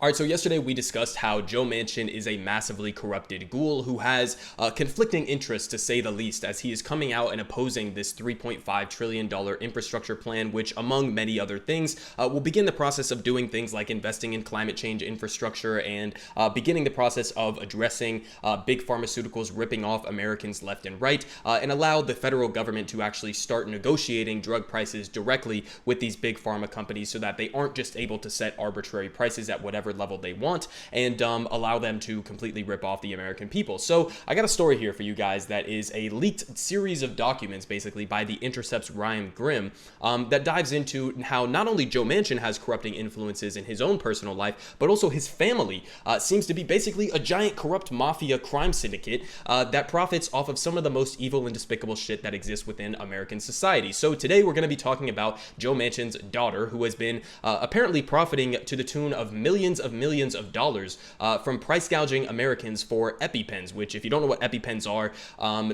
All right, so yesterday we discussed how Joe Manchin is a massively corrupted ghoul who has conflicting interests, to say the least, as he is coming out and opposing this $3.5 trillion infrastructure plan, which, among many other things, will begin the process of doing things like investing in climate change infrastructure and beginning the process of addressing big pharmaceuticals ripping off Americans left and right, and allow the federal government to actually start negotiating drug prices directly with these big pharma companies so that they aren't just able to set arbitrary prices at whatever level they want and allow them to completely rip off the American people. So I got a story here for you guys that is a leaked series of documents, basically, by The Intercept's Ryan Grimm, that dives into how not only Joe Manchin has corrupting influences in his own personal life, but also his family seems to be basically a giant corrupt mafia crime syndicate that profits off of some of the most evil and despicable shit that exists within American society. So today we're going to be talking about Joe Manchin's daughter, who has been apparently profiting to the tune of millions of dollars from price gouging Americans for Epi-Pens, which, if you don't know what Epi-Pens are,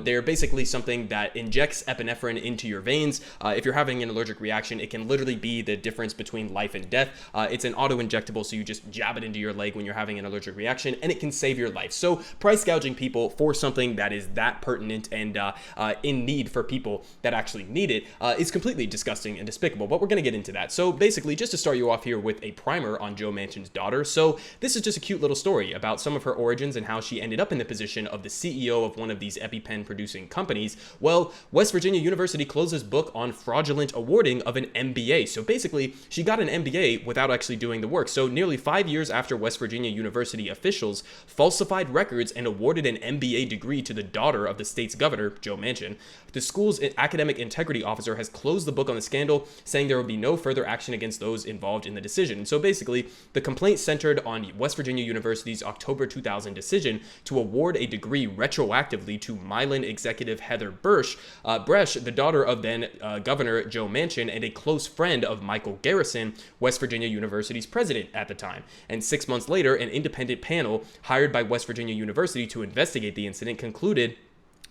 they're basically something that injects epinephrine into your veins. If you're having an allergic reaction, it can literally be the difference between life and death. It's an auto-injectable, so you just jab it into your leg when you're having an allergic reaction, and it can save your life. So price gouging people for something that is that pertinent and in need for people that actually need it is completely disgusting and despicable, but we're going to get into that. So basically, just to start you off here with a primer on Joe Manchin's daughter. So this is just a cute little story about some of her origins and how she ended up in the position of the CEO of one of these Epi-Pen producing companies. Well, West Virginia University closes book on fraudulent awarding of an MBA. So basically, she got an MBA without actually doing the work. So nearly 5 years after West Virginia University officials falsified records and awarded an MBA degree to the daughter of the state's governor, Joe Manchin, the school's academic integrity officer has closed the book on the scandal, saying there will be no further action against those involved in the decision. And so basically, the complaint centered on West Virginia University's October 2000 decision to award a degree retroactively to Milan executive Heather Bresch, the daughter of then Governor Joe Manchin and a close friend of Michael Garrison, West Virginia University's president at the time. And 6 months later, an independent panel hired by West Virginia University to investigate the incident concluded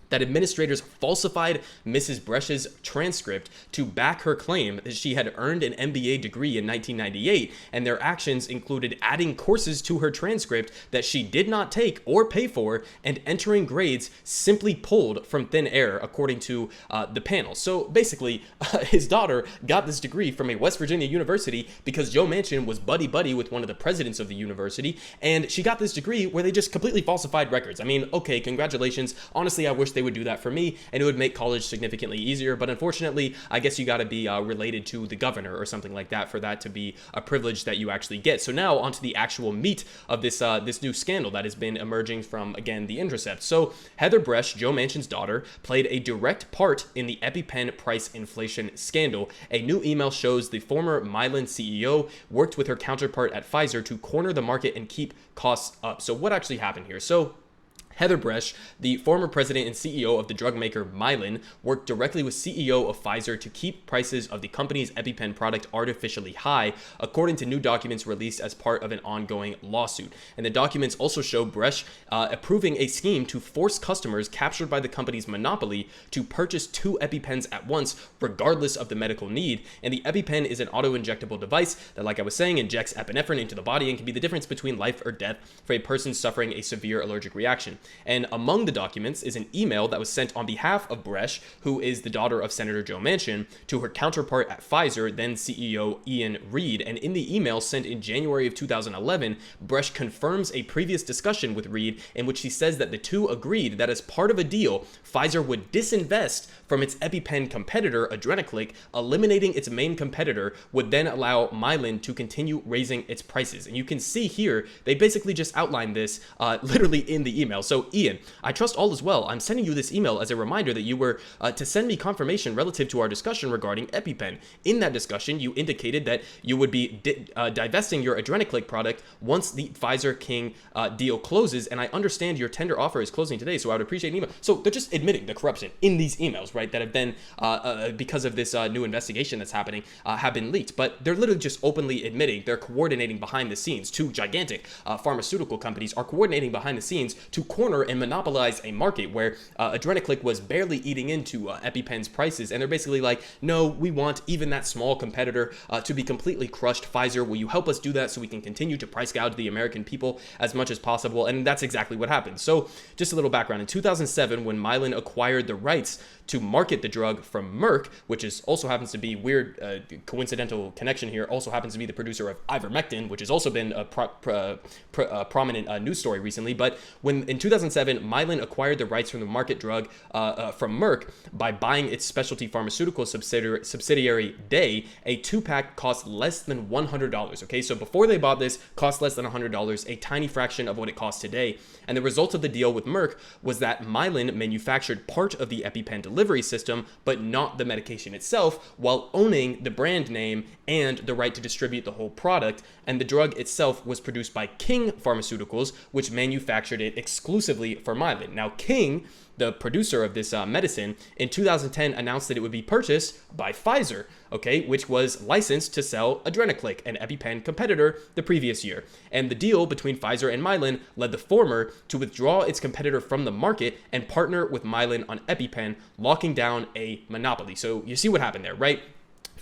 that administrators falsified Mrs. Bresch's transcript to back her claim that she had earned an MBA degree in 1998, and their actions included adding courses to her transcript that she did not take or pay for and entering grades simply pulled from thin air, according to the panel. So basically, his daughter got this degree from a West Virginia university because Joe Manchin was buddy-buddy with one of the presidents of the university, and she got this degree where they just completely falsified records. I mean, okay, congratulations. Honestly, I wish they would do that for me, and it would make college significantly easier, but unfortunately, I guess you got to be related to the governor or something like that for that to be a privilege that you actually get. So now onto the actual meat of this new scandal that has been emerging from, again, The Intercept. So Heather Bresch, Joe Manchin's daughter, played a direct part in the Epi-Pen price inflation scandal. A new email shows the former Milan CEO worked with her counterpart at Pfizer to corner the market and keep costs up. So what actually happened here? So Heather Bresch, the former president and CEO of the drug maker Milan, worked directly with CEO of Pfizer to keep prices of the company's Epi-Pen product artificially high, according to new documents released as part of an ongoing lawsuit. And the documents also show Bresch approving a scheme to force customers captured by the company's monopoly to purchase 2 Epi-Pens at once, regardless of the medical need. And the Epi-Pen is an auto-injectable device that, like I was saying, injects epinephrine into the body and can be the difference between life or death for a person suffering a severe allergic reaction. And among the documents is an email that was sent on behalf of Bresch, who is the daughter of Senator Joe Manchin, to her counterpart at Pfizer, then CEO Ian Reed. And in the email sent in January of 2011, Bresch confirms a previous discussion with Reed in which he says that the two agreed that as part of a deal, Pfizer would disinvest from its Epi-Pen competitor, Adrenaclick. Eliminating its main competitor would then allow Milan to continue raising its prices. And you can see here, they basically just outlined this literally in the email. So Ian, I trust all is well. I'm sending you this email as a reminder that you were to send me confirmation relative to our discussion regarding Epi-Pen. In that discussion, you indicated that you would be divesting your Adrenaclick product once the Pfizer King deal closes, and I understand your tender offer is closing today, so I would appreciate an email. So they're just admitting the corruption in these emails, right, that have been, because of this new investigation that's happening, have been leaked. But they're literally just openly admitting they're coordinating behind the scenes. Two gigantic pharmaceutical companies are coordinating behind the scenes to corner and monopolize a market where Adrenaclick was barely eating into Epi-Pens prices. And they're basically like, no, we want even that small competitor to be completely crushed. Pfizer, will you help us do that so we can continue to price gouge the American people as much as possible? And that's exactly what happened. So just a little background. In 2007, when Mylan acquired the rights to market the drug from Merck, which is also happens to be weird, coincidental connection here, also happens to be the producer of ivermectin, which has also been a prominent news story recently. But when in 2007, Mylan acquired the rights from the market drug from Merck by buying its specialty pharmaceutical subsidiary Day, a 2-pack cost less than $100. Okay, so before they bought this, cost less than $100, a tiny fraction of what it costs today. And the result of the deal with Merck was that Mylan manufactured part of the EpiPen delivery system, but not the medication itself, while owning the brand name and the right to distribute the whole product. And the drug itself was produced by King Pharmaceuticals, which manufactured it exclusively for Mylan. Now, King, the producer of this medicine, in 2010 announced that it would be purchased by Pfizer, okay, which was licensed to sell Adrenaclick, an EpiPen competitor, the previous year. And the deal between Pfizer and Mylan led the former to withdraw its competitor from the market and partner with Mylan on EpiPen, locking down a monopoly. So you see what happened there, right?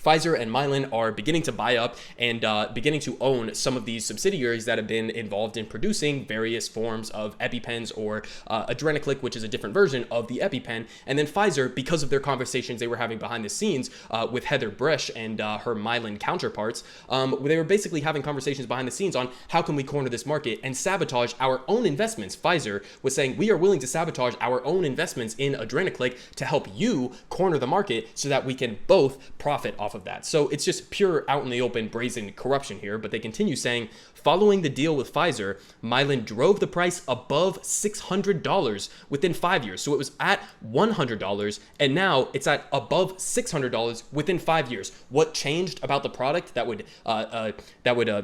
Pfizer and Mylan are beginning to buy up and beginning to own some of these subsidiaries that have been involved in producing various forms of EpiPens or Adrenaclick, which is a different version of the EpiPen. And then Pfizer, because of their conversations they were having behind the scenes with Heather Bresch and her Mylan counterparts, they were basically having conversations behind the scenes on how can we corner this market and sabotage our own investments. Pfizer was saying, we are willing to sabotage our own investments in Adrenaclick to help you corner the market so that we can both profit off of that. So it's just pure out in the open brazen corruption here. But they continue saying, following the deal with Pfizer, Mylan drove the price above $600 within 5 years. So it was at $100 and now it's at above $600 within 5 years. What changed about the product that would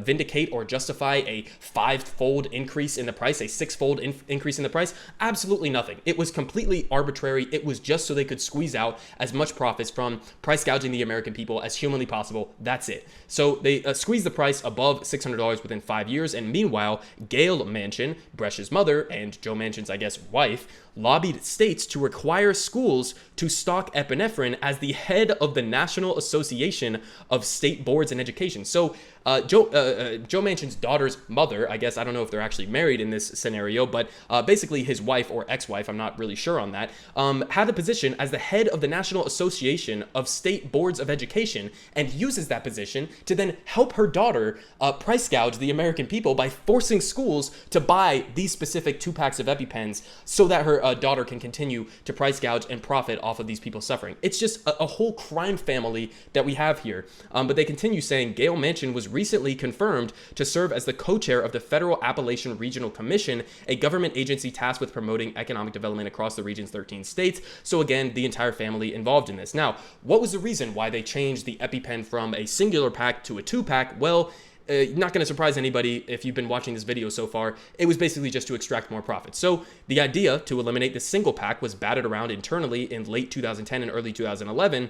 vindicate or justify a 5-fold increase in the price, a 6-fold increase in the price? Absolutely nothing. It was completely arbitrary. It was just so they could squeeze out as much profits from price gouging the American people as humanly possible. That's it. So they squeezed the price above $600 within 5 years. And meanwhile, Gail Manchin, Bresch's mother and Joe Manchin's, I guess, wife, lobbied states to require schools to stock epinephrine as the head of the National Association of State Boards in Education. So Joe Manchin's daughter's mother, I guess, I don't know if they're actually married in this scenario, but basically his wife or ex-wife, I'm not really sure on that, had a position as the head of the National Association of State Boards of Education and uses that position to then help her daughter price gouge the American people by forcing schools to buy these specific 2-packs of EpiPens so that her daughter can continue to price gouge and profit off of these people suffering. It's just a whole crime family that we have here. But they continue saying Gail Manchin was recently confirmed to serve as the co-chair of the Federal Appalachian Regional Commission, a government agency tasked with promoting economic development across the region's 13 states. So again, the entire family involved in this. Now, what was the reason why they changed the EpiPen from a singular pack to a 2-pack? Well, not going to surprise anybody if you've been watching this video so far. It was basically just to extract more profit. So the idea to eliminate the single pack was batted around internally in late 2010 and early 2011,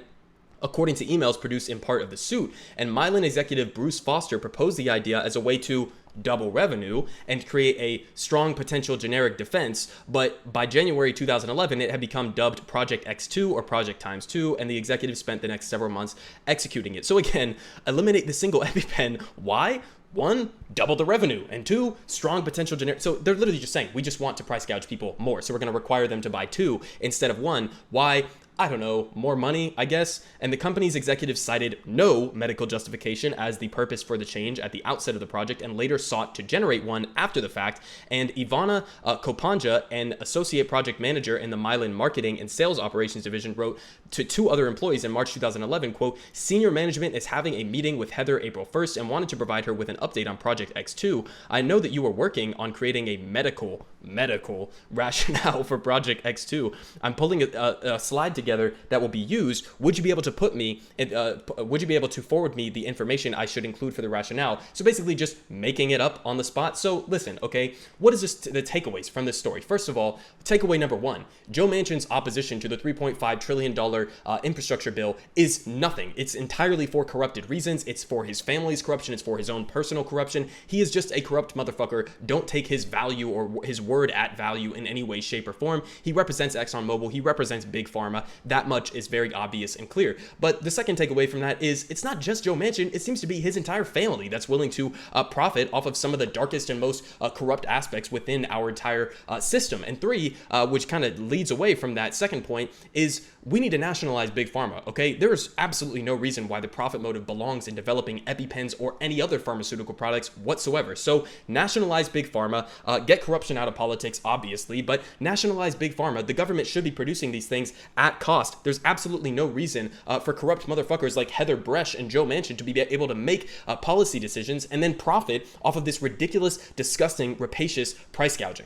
according to emails produced in part of the suit. And Mylan executive Bruce Foster proposed the idea as a way to double revenue and create a strong potential generic defense. But by January 2011, it had become dubbed Project X2 or Project Times 2, and the executive spent the next several months executing it. So again, eliminate the single EpiPen. Why? 1, double the revenue, and 2, strong potential generic. So they're literally just saying, we just want to price gouge people more. So we're going to require them to buy 2 instead of 1. Why? I don't know, more money, I guess. And the company's executives cited no medical justification as the purpose for the change at the outset of the project and later sought to generate one after the fact. And Ivana Kopanja, an associate project manager in the Mylan marketing and sales operations division, wrote to 2 other employees in March 2011, quote, senior management is having a meeting with Heather April 1st and wanted to provide her with an update on Project X2. I know that you are working on creating a medical rationale for Project X2. I'm pulling a slide together together that will be used. Would you be able to would you be able to forward me the information I should include for the rationale? So basically just making it up on the spot. So listen, okay, what is the takeaways from this story? First of all, takeaway number one, Joe Manchin's opposition to the $3.5 trillion infrastructure bill is nothing. It's entirely for corrupted reasons. It's for his family's corruption. It's for his own personal corruption. He is just a corrupt motherfucker. Don't take his value or his word at value in any way, shape, or form. He represents ExxonMobil. He represents Big Pharma. That much is very obvious and clear. But the second takeaway from that is it's not just Joe Manchin. It seems to be his entire family that's willing to profit off of some of the darkest and most corrupt aspects within our entire system. And three, which kind of leads away from that second point, is we need to nationalize Big Pharma, okay? There is absolutely no reason why the profit motive belongs in developing Epi-Pens or any other pharmaceutical products whatsoever. So nationalize Big Pharma, get corruption out of politics, obviously, but nationalize Big Pharma. The government should be producing these things at cost. There's absolutely no reason for corrupt motherfuckers like Heather Bresch and Joe Manchin to be able to make policy decisions and then profit off of this ridiculous, disgusting, rapacious price gouging.